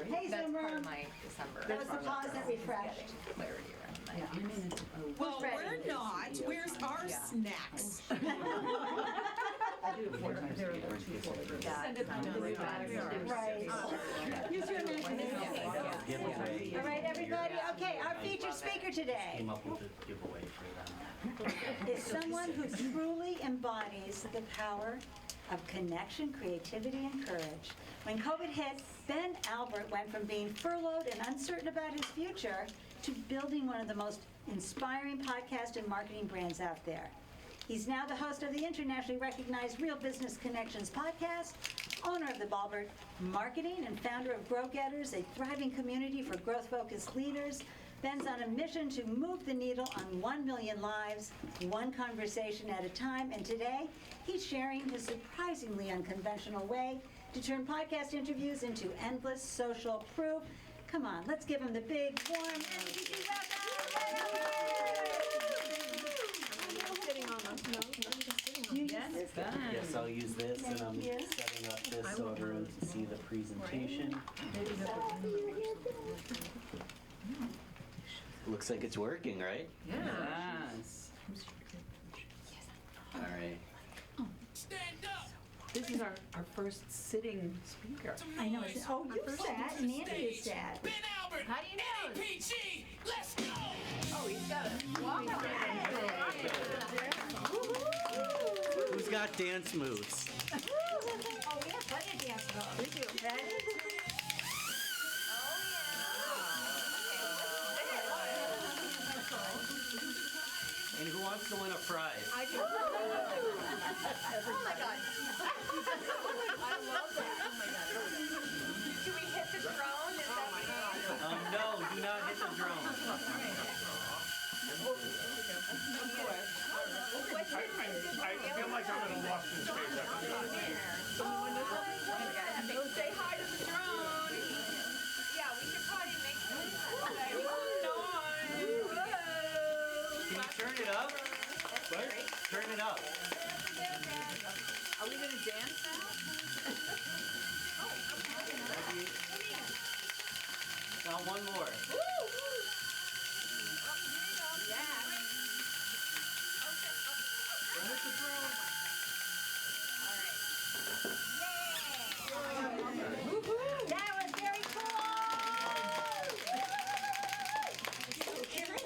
Hey, That's Zoomer. part of my December. That was the pause that refreshed. Getting clarity around my Well, we're not. Where's our snacks? Send it down to the right. Use your imagination. All right, everybody. Okay, our featured speaker today Came up with a giveaway for them. is someone who truly embodies the power of connection, creativity, and courage. When COVID hit, Ben Albert went from being furloughed and uncertain about his future to building one of the most inspiring podcast and marketing brands out there. He's now the host of the internationally recognized Real Business Connections podcast, owner of the Balbert Marketing, and founder of GrowGetters, a thriving community for growth-focused leaders. Ben's on a mission to move the needle on 1 million lives, one conversation at a time, and today he's sharing his surprisingly unconventional way to turn podcast interviews into endless social proof. Come on, let's give him the big, warm, energy Yes, I'll use this, and I'm setting up this so everyone can see the presentation. Looks like it's working, right? Yes. All right. This is our first sitting speaker. I know. Oh, you sat, and Andy is sat. Ben Albert, How do you know? NEPG, let's go! Oh, he's got it. Who's got dance moves? Oh, we have plenty of dance moves. We do. Ready? And who wants to win a prize? I do. Oh my god. I love that. Oh my god. Do we hit the drone? Is that No, do not hit the drone. I feel like I'm in a lost in space after this. Say hi to the drone. Yeah, we should probably make some Can you turn it up? What? Turn it up. Are we gonna dance now? Now one more. That was very cool! Okay, they're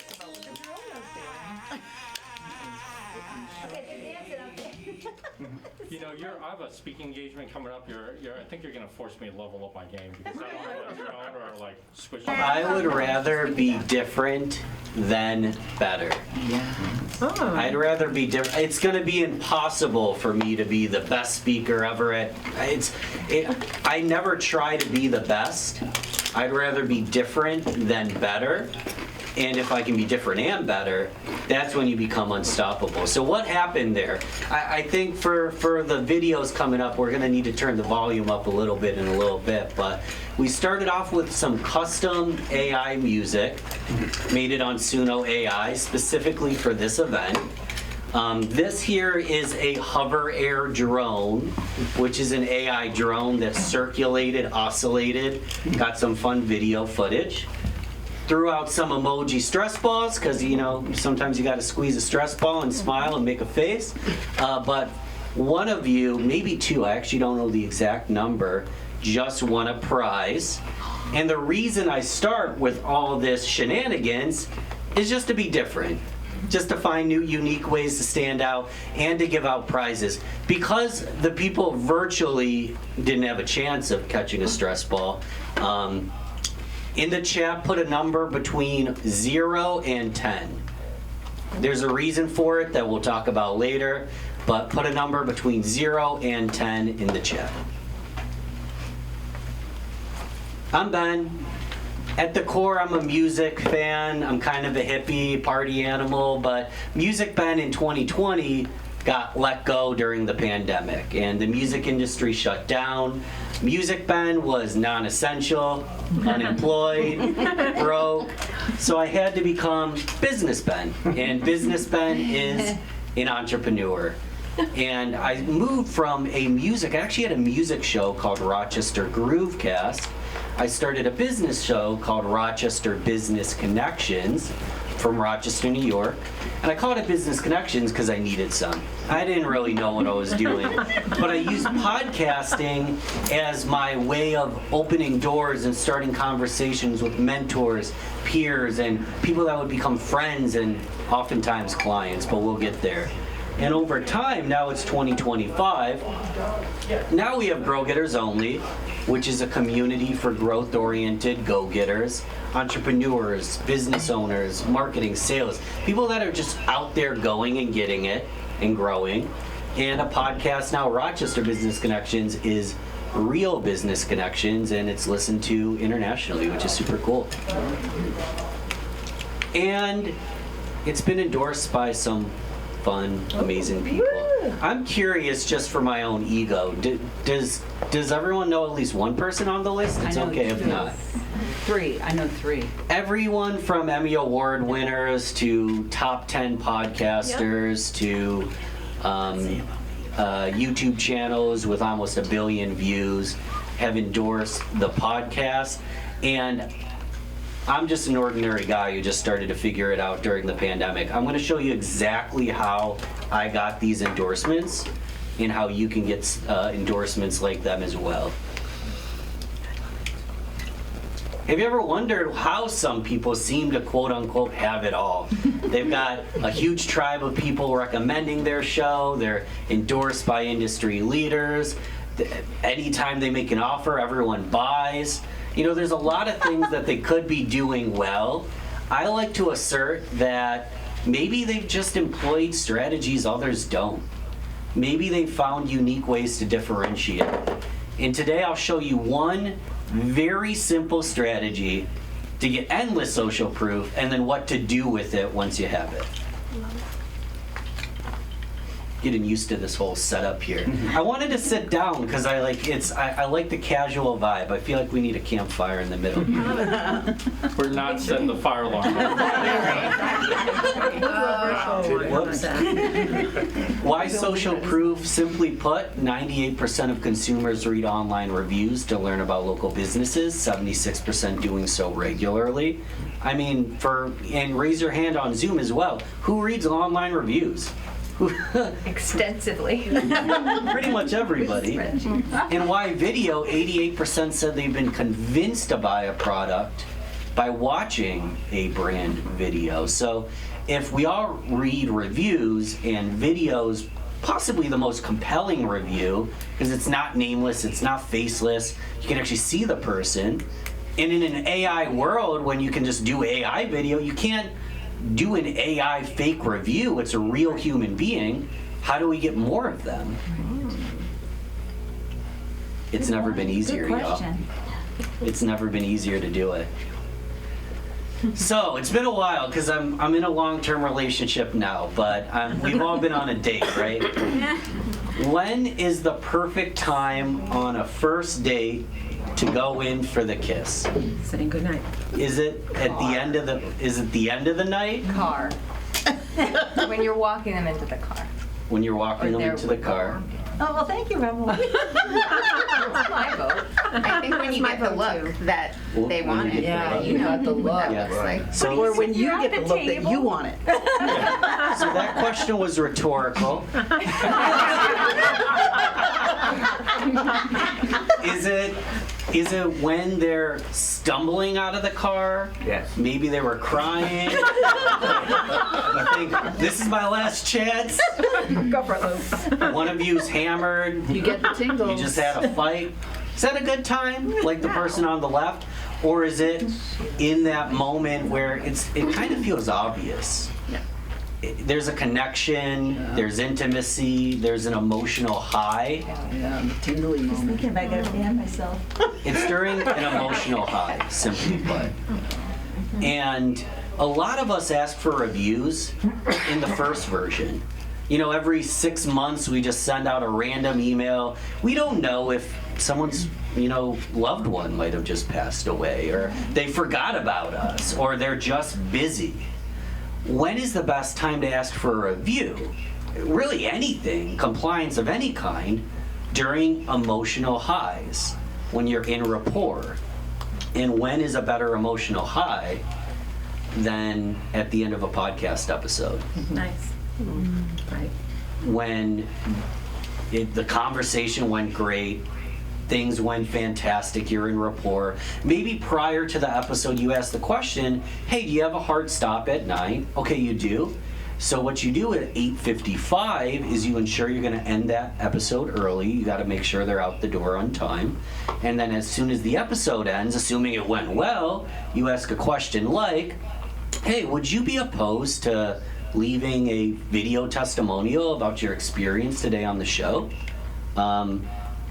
dancing up there. You know, I have a speaking engagement coming up. I think you're gonna force me to level up my game because I don't know what's wrong or like switch. I would rather be different than better. I'd rather be different. It's going to be impossible for me to be the best speaker ever. I never try to be the best. I'd rather be different than better. And if I can be different and better, that's when you become unstoppable. So what happened there? I think for the videos coming up, we're going to need to turn the volume up a little bit in a little bit. But we started off with some custom AI music, made it on Suno AI specifically for this event. This here is a hover air drone, which is an AI drone that circulated, oscillated, got some fun video footage. Threw out some emoji stress balls because, you know, sometimes you got to squeeze a stress ball and smile and make a face. But one of you, maybe two, I actually don't know the exact number, just won a prize. And the reason I start with all this shenanigans is just to be different. Just to find new, unique ways to stand out and to give out prizes. Because the people virtually didn't have a chance of catching a stress ball, in the chat, put a number between 0 and 10. There's a reason for it that we'll talk about later, but put a number between 0 and 10 in the chat. I'm Ben. At the core, I'm a music fan. I'm kind of a hippie, party animal, but Music Ben in 2020 got let go during the pandemic, and the music industry shut down. Music Ben was non-essential, unemployed, broke, so I had to become Business Ben, and Business Ben is an entrepreneur. And I moved from I actually had a music show called Rochester GrooveCast, I started a business show called Rochester Business Connections from Rochester, New York. And I called it Business Connections because I needed some. I didn't really know what I was doing, but I used podcasting as my way of opening doors and starting conversations with mentors, peers, and people that would become friends and oftentimes clients, but we'll get there. And over time, now it's 2025, now we have GrowGetters Only, which is a community for growth-oriented go-getters, entrepreneurs, business owners, marketing, sales, people that are just out there going and getting it and growing. And a podcast now, Rochester Business Connections, is real business connections, and it's listened to internationally, which is super cool. And it's been endorsed by some fun, amazing people. I'm curious, just for my own ego, does everyone know at least one person on the list? It's okay if not. Three. I know three. Everyone from Emmy Award winners to top 10 podcasters to YouTube channels with almost 1 billion views have endorsed the podcast. And I'm just an ordinary guy who just started to figure it out during the pandemic. I'm going to show you exactly how I got these endorsements and how you can get endorsements like them as well. Have you ever wondered how some people seem to quote unquote have it all? They've got a huge tribe of people recommending their show. They're endorsed by industry leaders. Anytime they make an offer, everyone buys. You know, there's a lot of things that they could be doing well. I like to assert that maybe they've just employed strategies others don't. Maybe they've found unique ways to differentiate. And today I'll show you one very simple strategy to get endless social proof, and then what to do with it once you have it. Getting used to this whole setup here. I wanted to sit down because I like the casual vibe. I feel like we need a campfire in the middle. We're not setting the fire alarm. Whoops. Why social proof? Simply put, 98% of consumers read online reviews to learn about local businesses, 76% doing so regularly. I mean, and raise your hand on Zoom as well. Who reads online reviews? Extensively. Pretty much everybody. And why video? 88% said they've been convinced to buy a product by watching a brand video. So if we all read reviews, and videos, possibly the most compelling review, because it's not nameless, it's not faceless, you can actually see the person. And in an AI world, when you can just do AI video, you can't do an AI fake review. It's a real human being. How do we get more of them? It's never been easier, y'all. It's never been easier to do it. So it's been a while because I'm in a long-term relationship now, but we've all been on a date, right? When is the perfect time on a first date to go in for the kiss? Saying goodnight. Is it at the end of the night? Car. When you're walking them into the car. When you're walking them into the car? Oh, well, thank you, Rebel. That's my vote. I think when you get the look that they When want you it, get the look. you know the look Yeah. looks like. So, Or when you You're get at the the look that you table. want it. so that question was rhetorical. Is it when they're stumbling out of the car? Yes. Maybe they were crying. You think, this is my last chance? Go for it, Lou. One of you's hammered. You get the tingles. You just had a fight. Is that a good time, like the person on the left? Or is it in that moment where it kind of feels obvious? There's a connection, there's intimacy, there's an emotional high. Yeah, tingly moment. Thinking about going to ban myself. It's during an emotional high, simply put. And a lot of us ask for reviews in the first version. You know, every 6 months we just send out a random email. We don't know if someone's, loved one might have just passed away, or they forgot about us, or they're just busy. When is the best time to ask for a review? Really anything, compliance of any kind, during emotional highs, when you're in rapport. And when is a better emotional high than at the end of a podcast episode? Nice. Right. When the conversation went great, things went fantastic, you're in rapport. Maybe prior to the episode you asked the question, hey, do you have a hard stop at 9? Okay, you do. So what you do at 8:55 is you ensure you're going to end that episode early. You got to make sure they're out the door on time. And then as soon as the episode ends, assuming it went well, you ask a question like, hey, would you be opposed to leaving a video testimonial about your experience today on the show?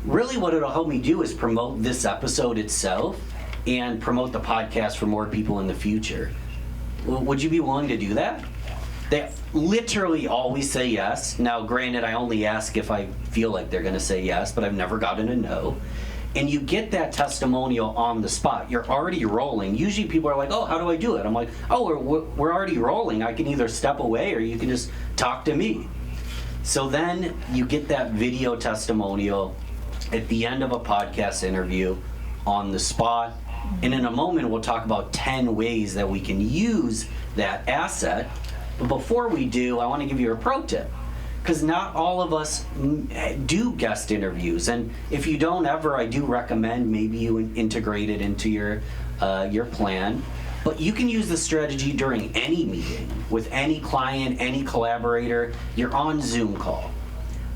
Really what it'll help me do is promote this episode itself and promote the podcast for more people in the future. Would you be willing to do that? They literally always say yes. Now, granted, I only ask if I feel like they're going to say yes, but I've never gotten a no. And you get that testimonial on the spot. You're already rolling. Usually people are like, oh, how do I do it? I'm like, oh, we're already rolling. I can either step away or you can just talk to me. So then you get that video testimonial at the end of a podcast interview on the spot. And in a moment, we'll talk about 10 ways that we can use that asset. But before we do, I want to give you a pro tip. Because not all of us do guest interviews. And if you don't ever, I do recommend maybe you integrate it into your plan. But you can use the strategy during any meeting with any client, any collaborator. You're on Zoom call.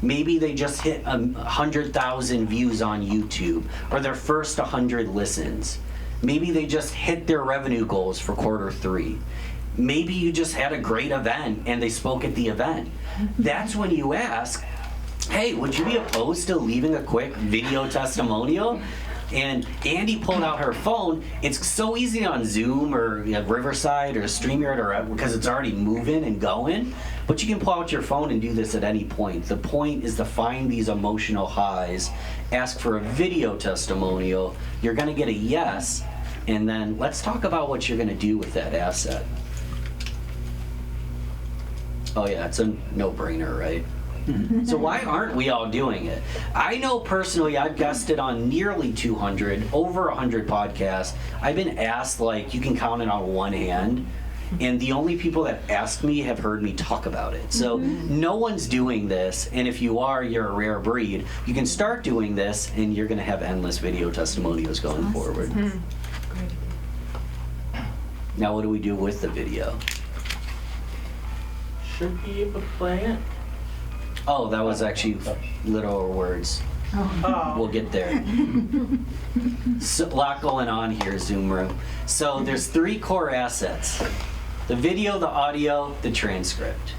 Maybe they just hit 100,000 views on YouTube or their first 100 listens. Maybe they just hit their revenue goals for Q3. Maybe you just had a great event and they spoke at the event. That's when you ask, hey, would you be opposed to leaving a quick video testimonial? And Andy pulled out her phone. It's so easy on Zoom or Riverside or StreamYard or because it's already moving and going. But you can pull out your phone and do this at any point. The point is to find these emotional highs, ask for a video testimonial. You're going to get a yes, and then let's talk about what you're going to do with that asset. Oh yeah, it's a no-brainer, right? So why aren't we all doing it? I know personally I've guested on nearly 200, over 100 podcasts. I've been asked, like, you can count it on one hand. And the only people that ask me have heard me talk about it. So no one's doing this. And if you are, you're a rare breed. You can start doing this and you're going to have endless video testimonials going forward. Now what do we do with the video? Should be able to play it. Oh, that was actually literal words. Oh. We'll get there. So, a lot going on here, Zoom room. So there's 3 core assets. The video, the audio, the transcript.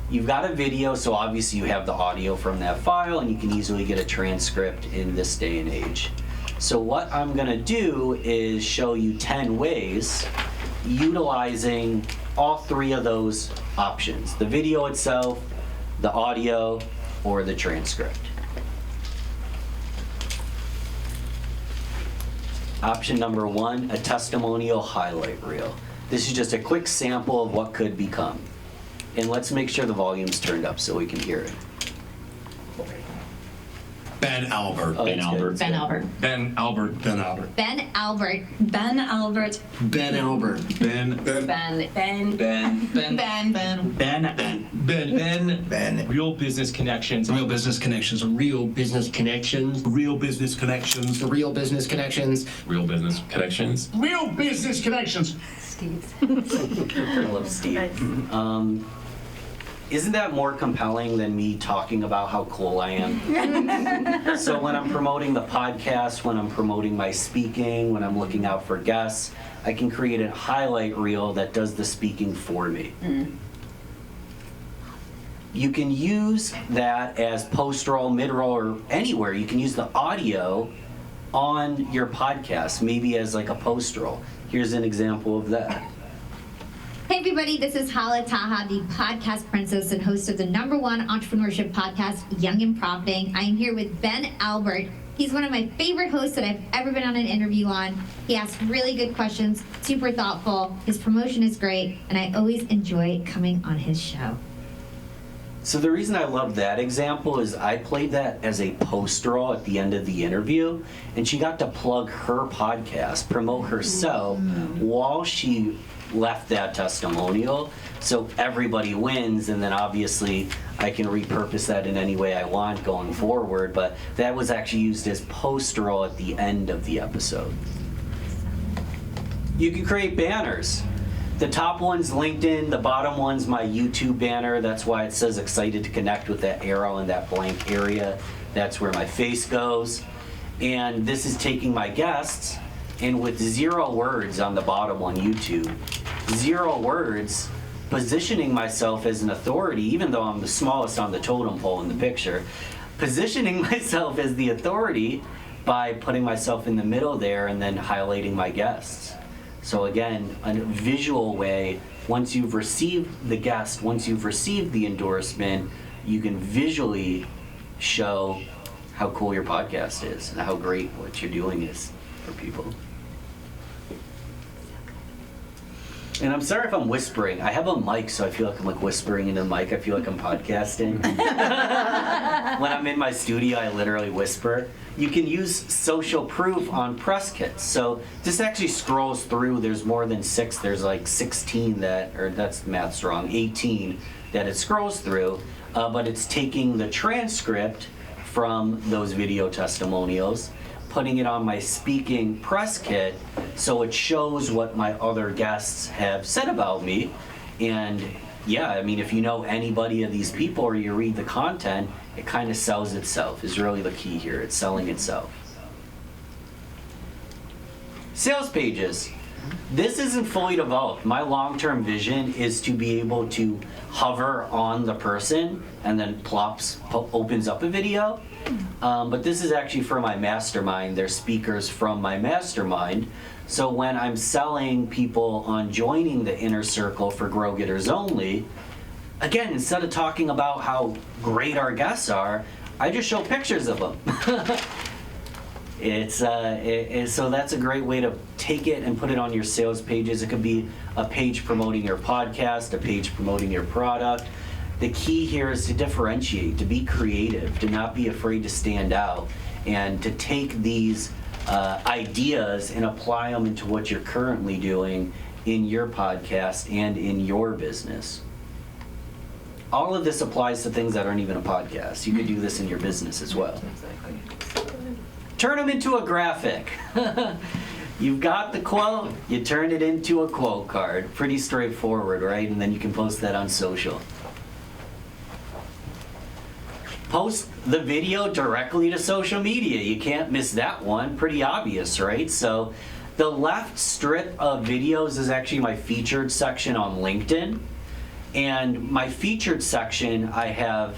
You've got a video, so obviously you have the audio from that file, and you can easily get a transcript in this day and age. So what I'm going to do is show you 10 ways utilizing all 3 of those options. The video itself, the audio, or the transcript. Option number 1, a testimonial highlight reel. This is just a quick sample of what could become. And let's make sure the volume's turned up so we can hear it. Ben Albert. Oh, Ben that's Albert. good. Ben Albert. Ben Albert. Ben Albert. Ben Albert. Ben Albert. Ben Albert. Ben. Ben. Ben. Ben. Ben. Ben. Ben. Ben. Ben. Ben. Ben. Ben. Real business connections. Real business connections. Real business connections. Real business connections. Real business connections. Real business connections. Real business connections. Steve. I love Steve. Isn't that more compelling than me talking about how cool I am? So when I'm promoting the podcast, when I'm promoting my speaking, when I'm looking out for guests, I can create a highlight reel that does the speaking for me. You can use that as post-roll, mid-roll, or anywhere. You can use the audio on your podcast, maybe as like a post-roll. Here's an example of that. Hey everybody, this is Hala Taha, the podcast princess and host of the #1 entrepreneurship podcast, Young and Profiting. I am here with Ben Albert. He's one of my favorite hosts that I've ever been on an interview on. He asks really good questions, super thoughtful. His promotion is great, and I always enjoy coming on his show. So the reason I love that example is I played that as a post roll at the end of the interview, and she got to plug her podcast, promote herself, while she left that testimonial. So everybody wins, and then obviously I can repurpose that in any way I want going forward, but that was actually used as post roll at the end of the episode. You can create banners. The top one's LinkedIn, the bottom one's my YouTube banner. That's why it says excited to connect with that arrow in that blank area. That's where my face goes. And this is taking my guests, and with 0 words on the bottom on YouTube, 0 words, positioning myself as an authority, even though I'm the smallest on the totem pole in the picture, positioning myself as the authority by putting myself in the middle there and then highlighting my guests. So again, a visual way, once you've received the guest, once you've received the endorsement, you can visually show how cool your podcast is and how great what you're doing is for people. And I'm sorry if I'm whispering. I have a mic, so I feel like I'm like whispering into the mic. I feel like I'm podcasting. When I'm in my studio, I literally whisper. You can use social proof on press kits. So this actually scrolls through. There's more than 6. There's like 16 that, or that's math's wrong, 18 that it scrolls through. But it's taking the transcript from those video testimonials, putting it on my speaking press kit, so it shows what my other guests have said about me. And yeah, I mean, if you know anybody of these people or you read the content, it kind of sells itself, is really the key here. It's selling itself. Sales pages. This isn't fully developed. My long-term vision is to be able to hover on the person and then opens up a video. But this is actually for my mastermind. They're speakers from my mastermind. So when I'm selling people on joining the inner circle for GrowGetters Only, again, instead of talking about how great our guests are, I just show pictures of them. So that's a great way to take it and put it on your sales pages. It could be a page promoting your podcast, a page promoting your product. The key here is to differentiate, to be creative, to not be afraid to stand out, and to take these ideas and apply them into what you're currently doing in your podcast and in your business. All of this applies to things that aren't even a podcast. You could do this in your business as well. Turn them into a graphic. You've got the quote, you turn it into a quote card. Pretty straightforward, right? And then you can post that on social. Post the video directly to social media. You can't miss that one. Pretty obvious, right? So the left strip of videos is actually my featured section on LinkedIn. And my featured section, I have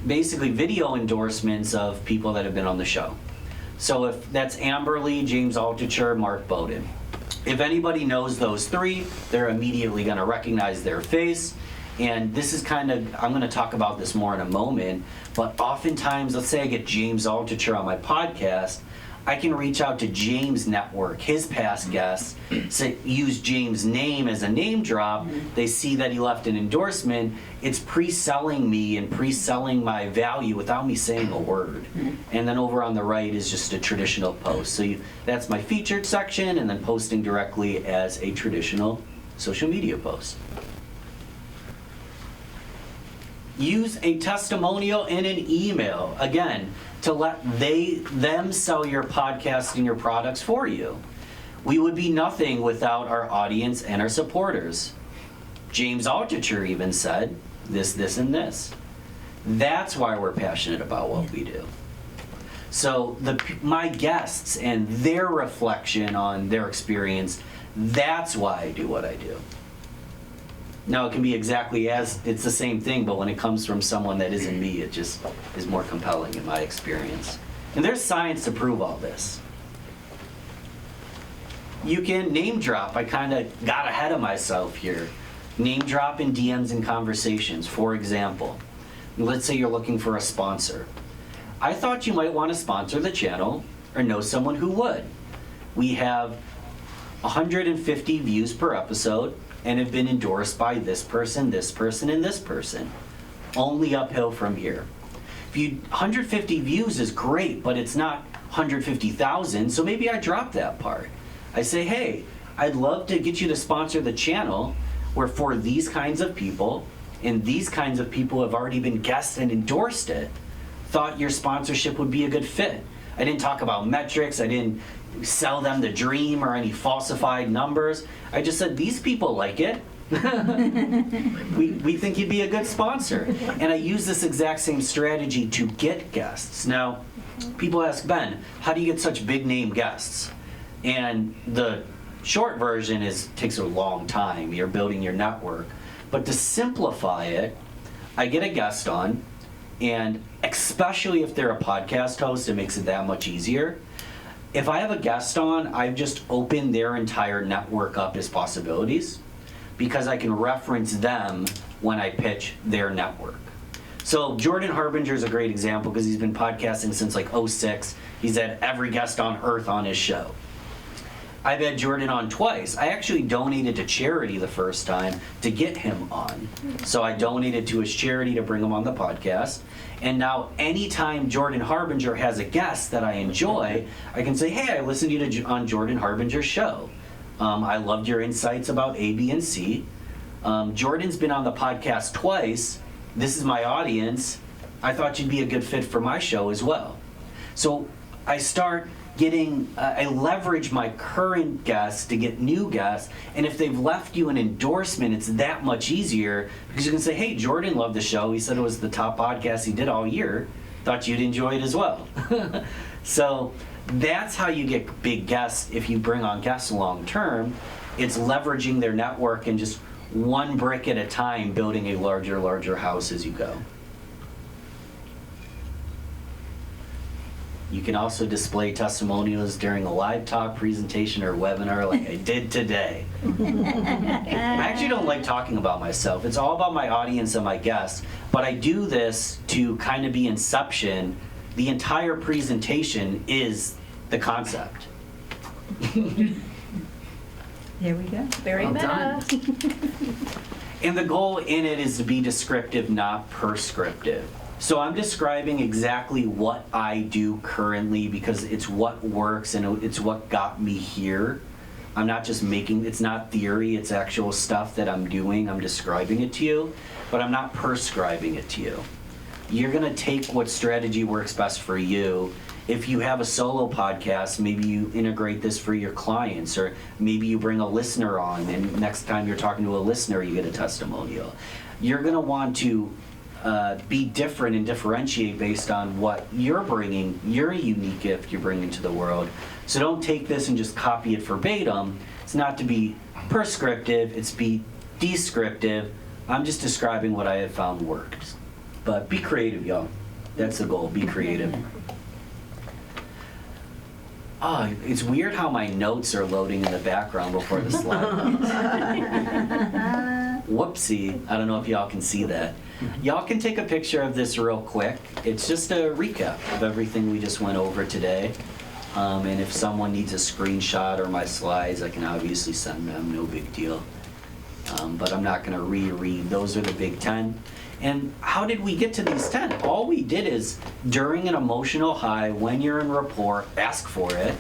basically video endorsements of people that have been on the show. So if that's Amberly, James Altucher, Mark Bowden. If anybody knows those 3, they're immediately going to recognize their face. And this is kind of, I'm going to talk about this more in a moment, but oftentimes, let's say I get James Altucher on my podcast, I can reach out to James' network, his past guests, say, use James' name as a name drop. They see that he left an endorsement. It's pre-selling me and pre-selling my value without me saying a word. And then over on the right is just a traditional post. So that's my featured section, and then posting directly as a traditional social media post. Use a testimonial in an email, again, to let them sell your podcast and your products for you. We would be nothing without our audience and our supporters. James Altucher even said this, and this. That's why we're passionate about what we do. So my guests and their reflection on their experience, that's why I do what I do. Now, it can be it's the same thing, but when it comes from someone that isn't me, it just is more compelling in my experience. And there's science to prove all this. You can name drop. I kind of got ahead of myself here. Name drop in DMs and conversations. For example, let's say you're looking for a sponsor. I thought you might want to sponsor the channel or know someone who would. We have 150 views per episode and have been endorsed by this person, and this person. only uphill from here. 150 views is great, but it's not 150,000, so maybe I drop that part. I say, hey, I'd love to get you to sponsor the channel where for these kinds of people, and these kinds of people have already been guests and endorsed it, thought your sponsorship would be a good fit. I didn't talk about metrics, I didn't sell them the dream or any falsified numbers. I just said, these people like it. we think you'd be a good sponsor. And I use this exact same strategy to get guests. Now, people ask, Ben, how do you get such big name guests? And the short version is, takes a long time. You're building your network. But to simplify it, I get a guest on, and especially if they're a podcast host, it makes it that much easier. If I have a guest on, I've just opened their entire network up as possibilities because I can reference them when I pitch their network. So Jordan Harbinger is a great example because he's been podcasting since like 2006. He's had every guest on earth on his show. I've had Jordan on twice. I actually donated to charity the first time to get him on. So I donated to his charity to bring him on the podcast. And now anytime Jordan Harbinger has a guest that I enjoy, I can say, hey, I listened to you on Jordan Harbinger's show. I loved your insights about A, B, and C. Jordan's been on the podcast twice. This is my audience. I thought you'd be a good fit for my show as well. So I start getting, I leverage my current guests to get new guests, and if they've left you an endorsement, it's that much easier because you can say, hey, Jordan loved the show. He said it was the top podcast he did all year. Thought you'd enjoy it as well. So that's how you get big guests if you bring on guests long term. It's leveraging their network and just one brick at a time, building a larger house as you go. You can also display testimonials during a live talk, presentation, or webinar like I did today. I actually don't like talking about myself. It's all about my audience and my guests. But I do this to kind of be inception. The entire presentation is the concept. There we go. Very meta. And the goal in it is to be descriptive, not prescriptive. So I'm describing exactly what I do currently because it's what works and it's what got me here. I'm not just making, it's not theory, it's actual stuff that I'm doing. I'm describing it to you, but I'm not prescribing it to you. You're gonna take what strategy works best for you. If you have a solo podcast, maybe you integrate this for your clients, or maybe you bring a listener on and next time you're talking to a listener, you get a testimonial. You're gonna want to be different and differentiate based on what you're bringing, your unique gift you're bringing to the world. So don't take this and just copy it verbatim. It's not to be prescriptive, it's be descriptive. I'm just describing what I have found works. But be creative, y'all. That's the goal, be creative. Oh, it's weird how my notes are loading in the background before the slide. Whoopsie, I don't know if y'all can see that. Y'all can take a picture of this real quick. It's just a recap of everything we just went over today. And if someone needs a screenshot or my slides, I can obviously send them, no big deal. But I'm not gonna reread. Those are the big 10. And how did we get to these 10? All we did is, during an emotional high, when you're in rapport, ask for it.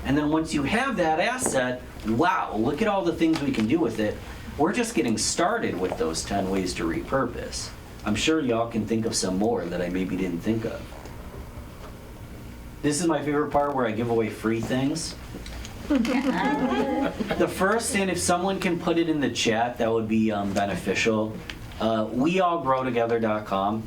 And then once you have that asset, wow, look at all the things we can do with it. We're just getting started with those 10 ways to repurpose. I'm sure y'all can think of some more that I maybe didn't think of. This is my favorite part where I give away free things. The first, and if someone can put it in the chat, that would be beneficial. WeAllGrowTogether.com.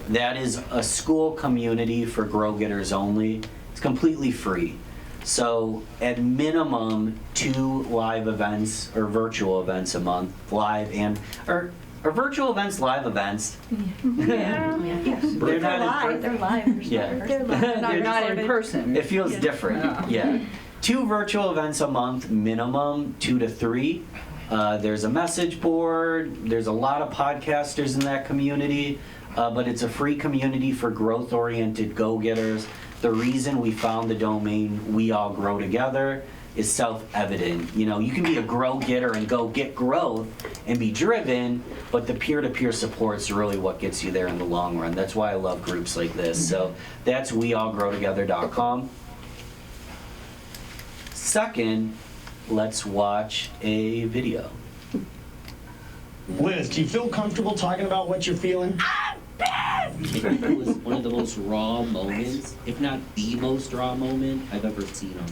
That is a school community for GrowGetters only. It's completely free. So at minimum 2 live events or virtual events a month, live and or virtual events, live events. Yeah. They're not live. They're live. Yeah. They're not in person. It feels different. Yeah. 2 virtual events a month, minimum 2 to 3. There's a message board. There's a lot of podcasters in that community, but it's a free community for growth-oriented go-getters. The reason we found the domain We All Grow Together is self-evident. You know, you can be a grow-getter and go get growth and be driven, but the peer-to-peer support's really what gets you there in the long run. That's why I love groups like this. So that's weallgrowtogether.com. Second, let's watch a video. Liz, do you feel comfortable talking about what you're feeling? It was one of the most raw moments, if not the most raw moment I've ever seen on.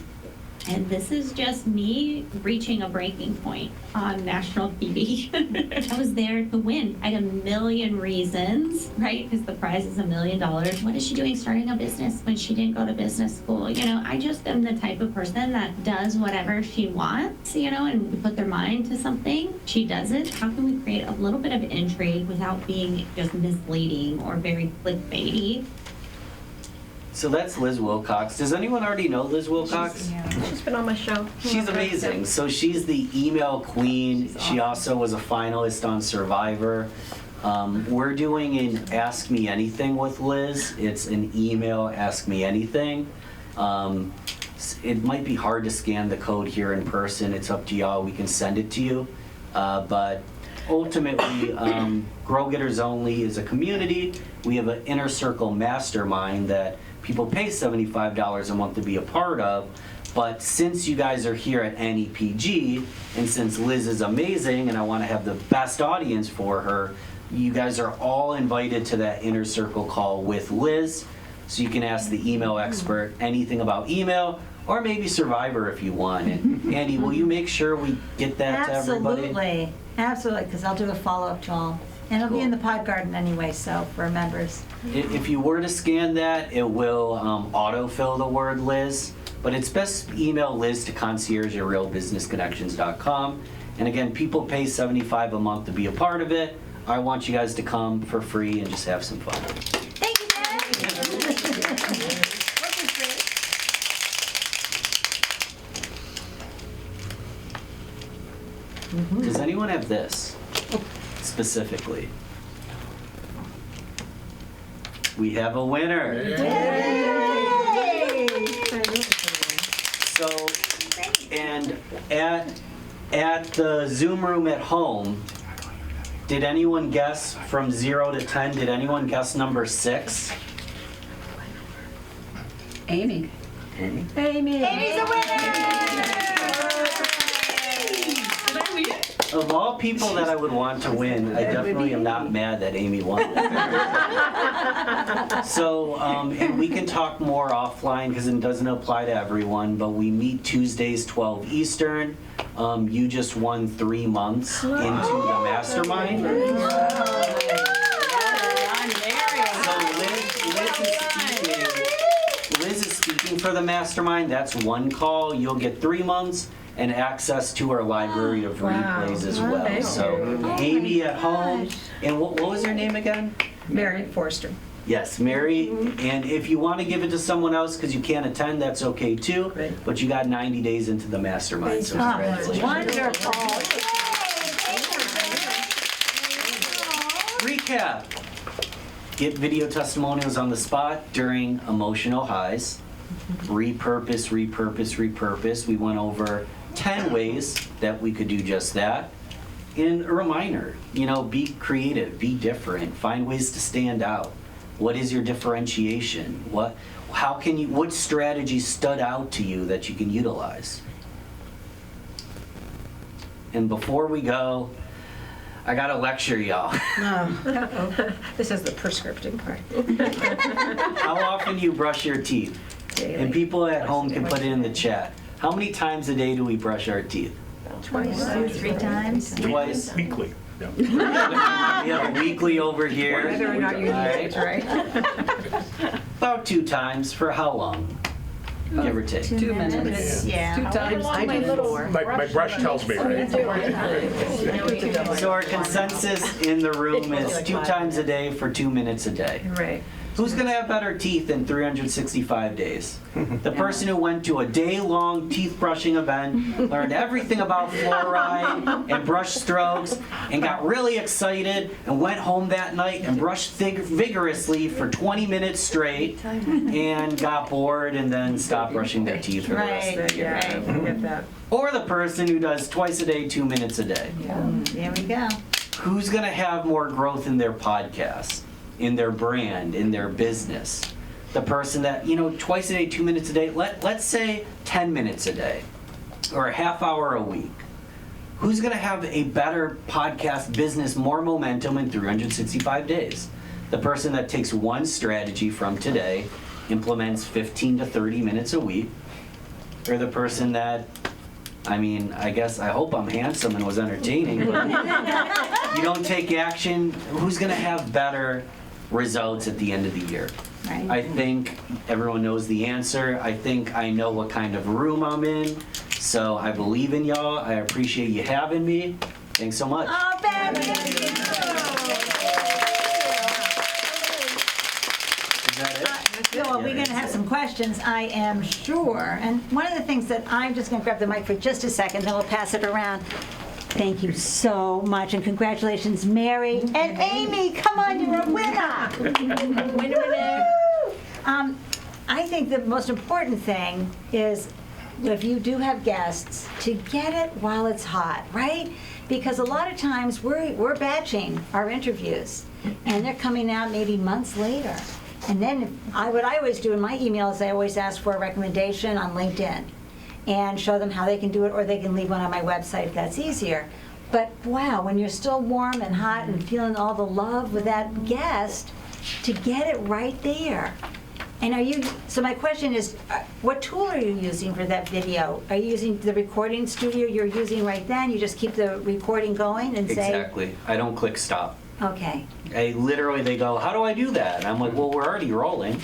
And this is just me reaching a breaking point on national TV. I was there to win. I had a million reasons, right? Because the prize is $1 million. What is she doing starting a business when she didn't go to business school? You know, I just am the type of person that does whatever she wants, you know, and put their mind to something. She does it. How can we create a little bit of intrigue without being just misleading or very clickbaity? So that's Liz Wilcox. Does anyone already know Liz Wilcox? She's been on my show. She's amazing. So she's the email queen. She also was a finalist on Survivor. We're doing an Ask Me Anything with Liz. It's an email Ask Me Anything. It might be hard to scan the code here in person. It's up to y'all. We can send it to you. But ultimately, GrowGetters Only is a community. We have an inner circle mastermind that people pay $75 a month to be a part of. But since you guys are here at NEPG, and since Liz is amazing and I want to have the best audience for her, you guys are all invited to that inner circle call with Liz. So you can ask the email expert anything about email, or maybe Survivor if you want. And Andy, will you make sure we get that to everybody? Absolutely, because I'll do a follow-up to all. And it'll be in the Pod Garden anyway, so for members. If you were to scan that, it will autofill the word Liz, but it's best email Liz to conciergeyourrealbusinessconnections.com. And again, people pay $75 a month to be a part of it. I want you guys to come for free and just have some fun. Thank you, Dad. Does anyone have this specifically? We have a winner. So, and at the Zoom room at home, did anyone guess from 0 to 10? Did anyone guess number 6? Amy. Amy's a winner! Of all people that I would want to win, I definitely am not mad that Amy won. So, and we can talk more offline because it doesn't apply to everyone, but we meet Tuesdays, 12 Eastern. You just won 3 months into the mastermind. So Liz is speaking for the mastermind. That's one call. You'll get 3 months. And access to our library of replays as well. So Amy at home, and what was your name again? Mary Forster. Yes, Mary. And if you want to give it to someone else because you can't attend, that's okay too. But you got 90 days into the mastermind. So congratulations. Wonderful. Recap. Get video testimonials on the spot during emotional highs. Repurpose, repurpose, repurpose. We went over 10 ways that we could do just that. And a reminder, you know, be creative, be different, find ways to stand out. What is your differentiation? What strategy stood out to you that you can utilize? And before we go, I gotta lecture y'all. This is the prescriptive part. How often do you brush your teeth? Daily. And people at home can put it in the chat. How many times a day do we brush our teeth? Twice. 3 times. Twice. Weekly. We have a weekly over here. Whether or not you use it, right? About 2 times. For how long? Give or take. 2 minutes. Yeah. 2 times. I do 4. My brush tells me, right? So our consensus in the room is 2 times a day for 2 minutes a day. Right. Who's gonna have better teeth in 365 days? The person who went to a day-long teeth brushing event, learned everything about fluoride and brush strokes, and got really excited and went home that night and brushed vigorously for 20 minutes straight and got bored and then stopped brushing their teeth for the rest of the year. Right, I get that. Or the person who does twice a day, 2 minutes a day. There we go. Who's gonna have more growth in their podcast, in their brand, in their business? The person that, twice a day, 2 minutes a day, let's say 10 minutes a day, or a half hour a week. Who's gonna have a better podcast business, more momentum in 365 days? The person that takes one strategy from today, implements 15 to 30 minutes a week, or the person that, I hope I'm handsome and was entertaining, but you don't take action. Who's gonna have better results at the end of the year? Right. I think everyone knows the answer. I think I know what kind of room I'm in. So I believe in y'all. I appreciate you having me. Thanks so much. Oh, Ben, thank you. Is that it? Well, we're going to have some questions, I am sure. And one of the things that I'm just going to grab the mic for just a second, then we'll pass it around. Thank you so much, and congratulations, Mary and Amy. Come on, you're a winner. Winner. I think the most important thing is, if you do have guests, to get it while it's hot, right? Because a lot of times we're batching our interviews, and they're coming out maybe months later. And then what I always do in my emails, I always ask for a recommendation on LinkedIn and show them how they can do it, or they can leave one on my website if that's easier. But wow, when you're still warm and hot and feeling all the love with that guest, to get it right there. And so my question is, what tool are you using for that video? Are you using the recording studio you're using right then? You just keep the recording going and say? Exactly. I don't click stop. Okay. They go, how do I do that? And I'm like, well, we're already rolling.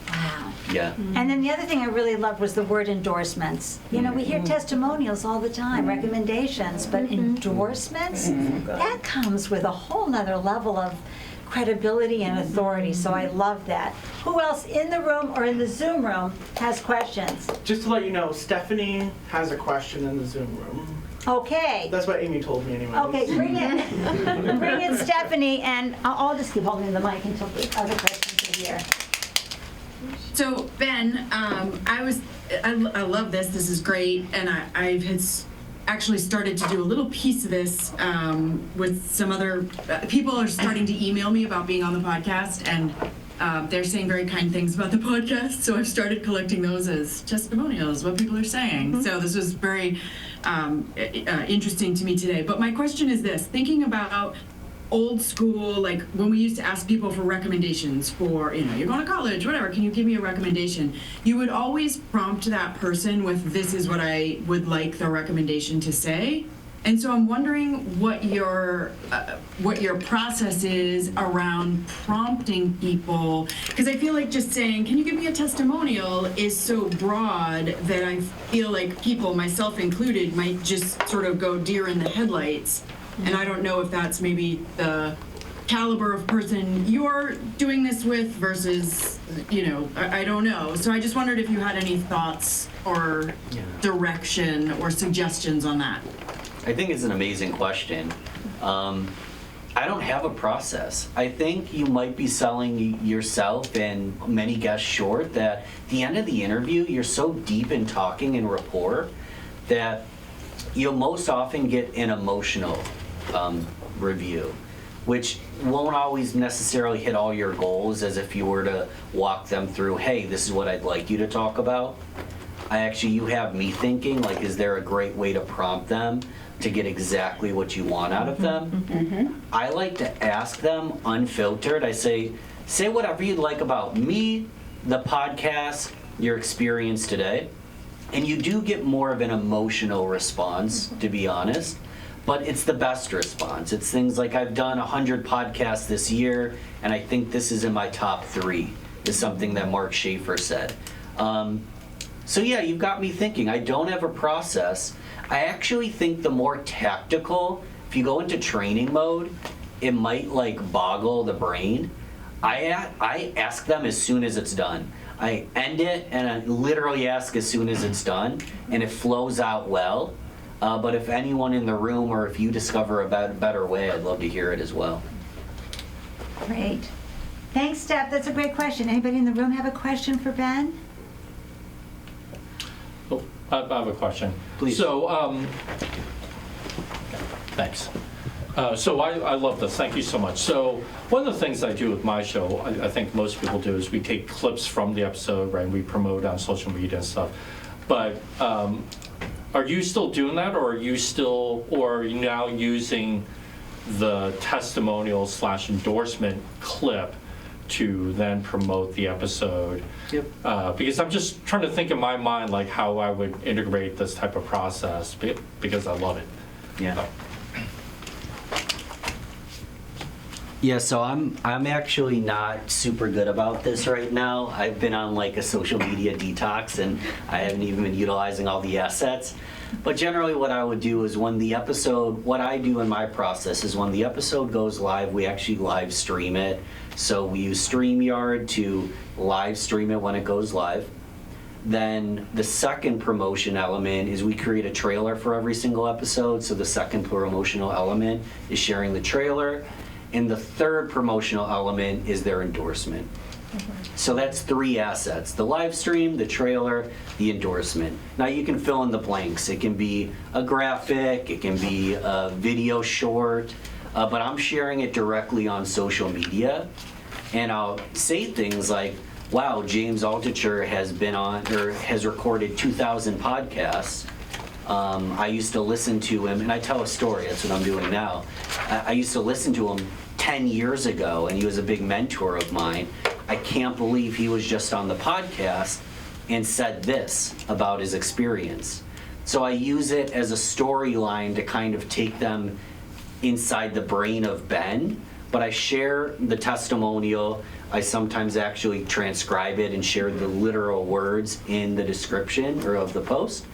Wow. Yeah. And then the other thing I really loved was the word endorsements. We hear testimonials all the time, recommendations, but endorsements, that comes with a whole nother level of credibility and authority, so I love that. Who else in the room or in the Zoom room has questions? Just to let you know, Stephanie has a question in the Zoom room. Okay. That's what Amy told me anyway. Okay, bring in Stephanie, and I'll just keep holding the mic until the other questions are here. So Ben, I love this. This is great, and I've actually started to do a little piece of this with some other people are starting to email me about being on the podcast, and they're saying very kind things about the podcast. So I've started collecting those as testimonials, what people are saying. So this was very interesting to me today. But my question is this: thinking about old school, like when we used to ask people for recommendations for, you're going to college, whatever, can you give me a recommendation? You would always prompt that person with, this is what I would like the recommendation to say. And so I'm wondering what your process is around prompting people, because I feel like just saying, can you give me a testimonial, is so broad that I feel like people, myself included, might just sort of go deer in the headlights. And I don't know if that's maybe the caliber of person you're doing this with versus, I don't know. So I just wondered if you had any thoughts or direction or suggestions on that. I think it's an amazing question. I don't have a process. I think you might be selling yourself and many guests short that at the end of the interview, you're so deep in talking and rapport that you'll most often get an emotional review, which won't always necessarily hit all your goals as if you were to walk them through, hey, this is what I'd like you to talk about. You have me thinking, like, is there a great way to prompt them to get exactly what you want out of them? I like to ask them unfiltered. I say whatever you'd like about me, the podcast, your experience today. And you do get more of an emotional response, to be honest, but it's the best response. It's things like, I've done 100 podcasts this year, and I think this is in my top 3, is something that Mark Schaefer said. So yeah, you've got me thinking. I don't have a process. I actually think the more tactical, if you go into training mode, it might boggle the brain. I ask them as soon as it's done. I end it and I literally ask as soon as it's done, and it flows out well. But if anyone in the room or if you discover a better way, I'd love to hear it as well. Great. Thanks, Steph. That's a great question. Anybody in the room have a question for Ben? Oh, I have a question. Please. So, thanks. So I love this. Thank you so much. So one of the things I do with my show, I think most people do, is we take clips from the episode, right? And we promote on social media and stuff. But are you still doing that, or are you now using the testimonial / endorsement clip to then promote the episode? Yep. Because I'm just trying to think in my mind like how I would integrate this type of process because I love it. Yeah. Yeah, so I'm actually not super good about this right now. I've been on like a social media detox and I haven't even been utilizing all the assets. But generally what I would do is what I do in my process is when the episode goes live, we actually live stream it. So we use StreamYard to live stream it when it goes live. Then the second promotion element is we create a trailer for every single episode. So the second promotional element is sharing the trailer. And the third promotional element is their endorsement. So that's 3 assets: the live stream, the trailer, the endorsement. Now you can fill in the blanks. It can be a graphic, it can be a video short, but I'm sharing it directly on social media. And I'll say things like, wow, James Altucher has been on, or has recorded 2,000 podcasts. I used to listen to him, and I tell a story, that's what I'm doing now. I used to listen to him 10 years ago, and he was a big mentor of mine. I can't believe he was just on the podcast and said this about his experience. So I use it as a storyline to kind of take them inside the brain of Ben, but I share the testimonial. I sometimes actually transcribe it and share the literal words in the description or of the post.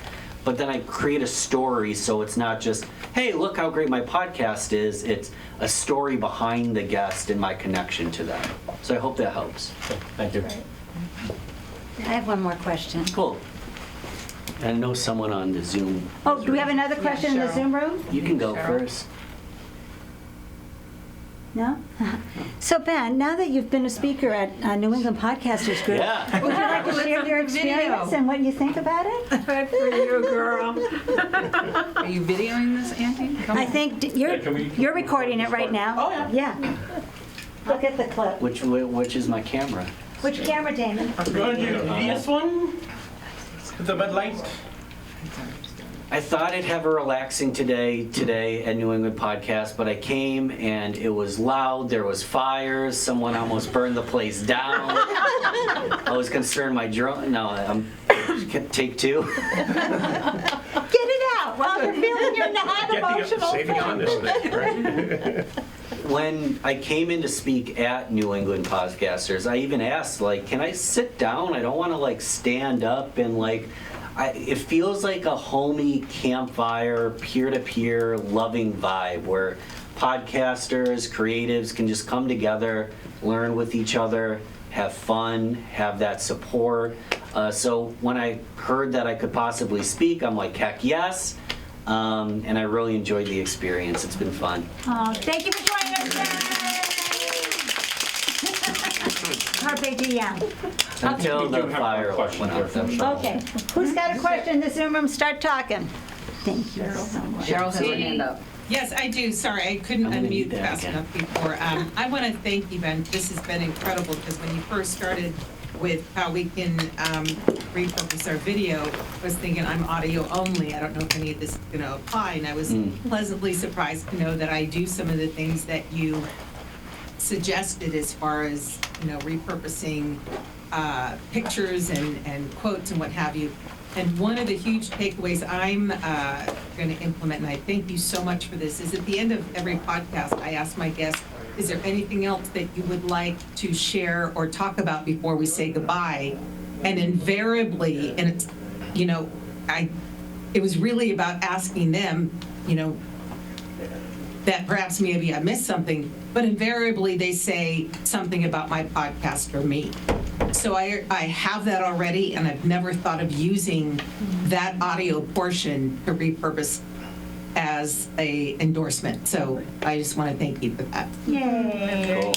But then I create a story, so it's not just, hey, look how great my podcast is. It's a story behind the guest and my connection to them. So I hope that helps. Thank you. I have one more question. Cool. I know someone on the Zoom. Oh, do we have another question in the Cheryl. Zoom room? You can go Cheryl. first. No? So Ben, now that you've been a speaker at New England Podcasters Group, Yeah. would you like to share your experience and what you think about it? Good for you, girl. Are you videoing this, Auntie? Come I on. think Yeah, can we- you're recording it right now. Oh, yeah. Yeah. Look at the clip. Which is my camera? Which camera, Damon? You want to do this one? With the Bud Light? I thought I'd have a relaxing today at New England Podcast, but I came and it was loud, there was fires, someone almost burned the place down. I was concerned my drone, take 2. Get it out while you're feeling your non-emotional Saving thing. honestly, right? When I came in to speak at New England Podcasters, I even asked, like, can I sit down? I don't want to, like, stand up and, like, it feels like a homey campfire, peer-to-peer, loving vibe where podcasters, creatives can just come together, learn with each other, have fun, have that support. So when I heard that I could possibly speak, I'm like, heck yes. And I really enjoyed the experience. It's been fun. Oh, thank you for joining us today. Carpe diem. Until We do the have fire one question went here out. from Cheryl. Okay, who's got a question in the Zoom room? Start talking. Thank you so much. Cheryl has her hand up. Yes, I do. Sorry, I couldn't I'm gonna need unmute that fast again. enough before. I want to thank you, Ben. This has been incredible because when you first started with how we can repurpose our video, I was thinking I'm audio only. I don't know if any of this is going to apply. And I was pleasantly surprised to know that I do some of the things that you suggested as far as, repurposing pictures and quotes and what have you. And one of the huge takeaways I'm going to implement, and I thank you so much for this, is at the end of every podcast, I ask my guests, is there anything else that you would like to share or talk about before we say goodbye? And invariably, and it's, it was really about asking them, that perhaps maybe I missed something, but invariably they say something about my podcast or me. So I have that already, and I've never thought of using that audio portion to repurpose as a endorsement. So I just want to thank you for that. Yay. Cool.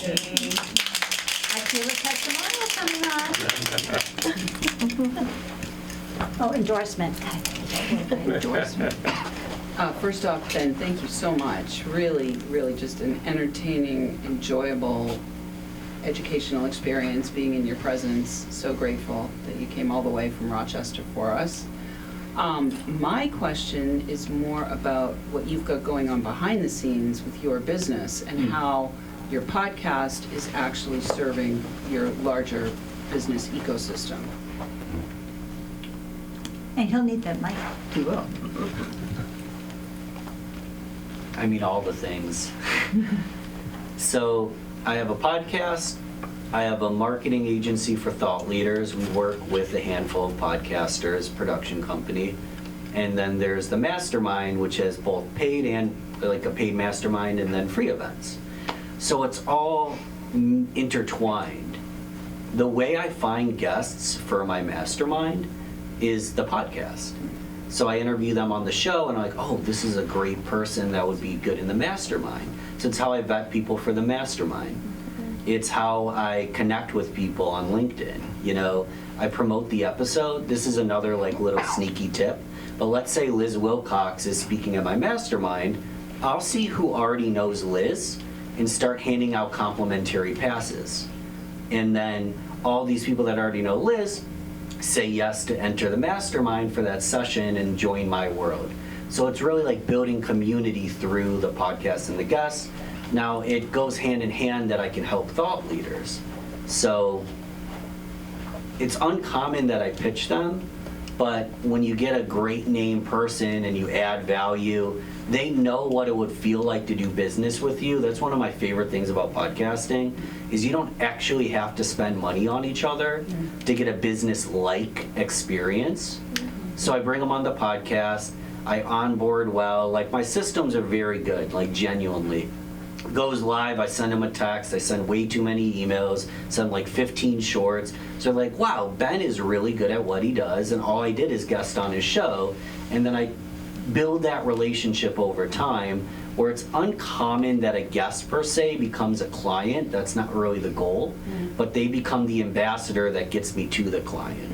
I feel a testimonial coming on. Oh, endorsement. Endorsement. First off, Ben, thank you so much. Really, really just an entertaining, enjoyable, educational experience being in your presence. So grateful that you came all the way from Rochester for us. My question is more about what you've got going on behind the scenes with your business and how your podcast is actually serving your larger business ecosystem. And he'll need that mic. You will. I mean, all the things. So I have a podcast. I have a marketing agency for thought leaders. We work with a handful of podcasters, production company. And then there's the mastermind, which has both paid and like a paid mastermind and then free events. So it's all intertwined. The way I find guests for my mastermind is the podcast. So I interview them on the show and I'm like, oh, this is a great person that would be good in the mastermind. So it's how I vet people for the mastermind. It's how I connect with people on LinkedIn. You know, I promote the episode. This is another like little sneaky tip. But let's say Liz Wilcox is speaking at my mastermind. I'll see who already knows Liz and start handing out complimentary passes. And then all these people that already know Liz say yes to enter the mastermind for that session and join my world. So it's really like building community through the podcast and the guests. Now it goes hand in hand that I can help thought leaders. So it's uncommon that I pitch them, but when you get a great name person and you add value, they know what it would feel like to do business with you. That's one of my favorite things about podcasting is you don't actually have to spend money on each other to get a business-like experience. So I bring them on the podcast. I onboard well. Like my systems are very good, like genuinely. Goes live, I send them a text, I send way too many emails, send like 15 shorts. So they're like, wow, Ben is really good at what he does, and all I did is guest on his show. And then I build that relationship over time where it's uncommon that a guest per se becomes a client. That's not really the goal, but they become the ambassador that gets me to the client.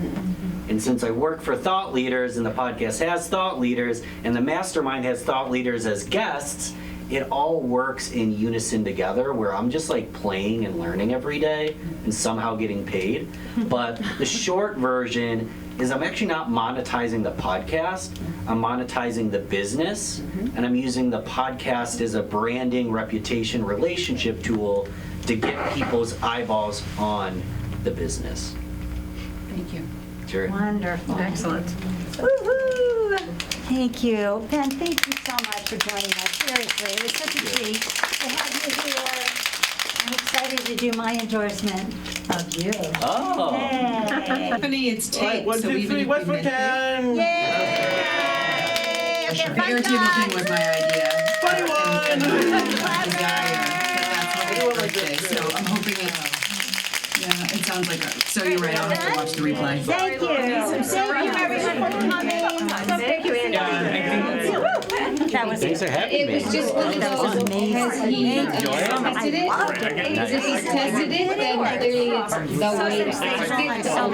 And since I work for thought leaders and the podcast has thought leaders and the mastermind has thought leaders as guests, it all works in unison together where I'm just like playing and learning every day and somehow getting paid. But the short version is I'm actually not monetizing the podcast, I'm monetizing the business, and I'm using the podcast as a branding, reputation, relationship tool to get people's eyeballs on the business. Thank you. Sure. Wonderful. Excellent. Woo-hoo! Thank you. Ben, thank you so much for joining us. Seriously, it was such a treat to have you here. I'm excited to do my endorsement of you. Oh. Yay. Company, it's taped, One, so two, even three, if we miss it. WestfordCAT! Yay! Okay, The Airtable thing was my idea. 21! Desire. That's what we were birthday, so I'm hoping it's, yeah, it sounds like that. So you're right, I'll have to watch the replay. Thank you. Thank you, everyone, for coming. Thank you, Andy. That was Thanks for having me. It was just one of That was those, amazing. has he tested it? Because if he's tested it, then clearly it's the way to fix it. So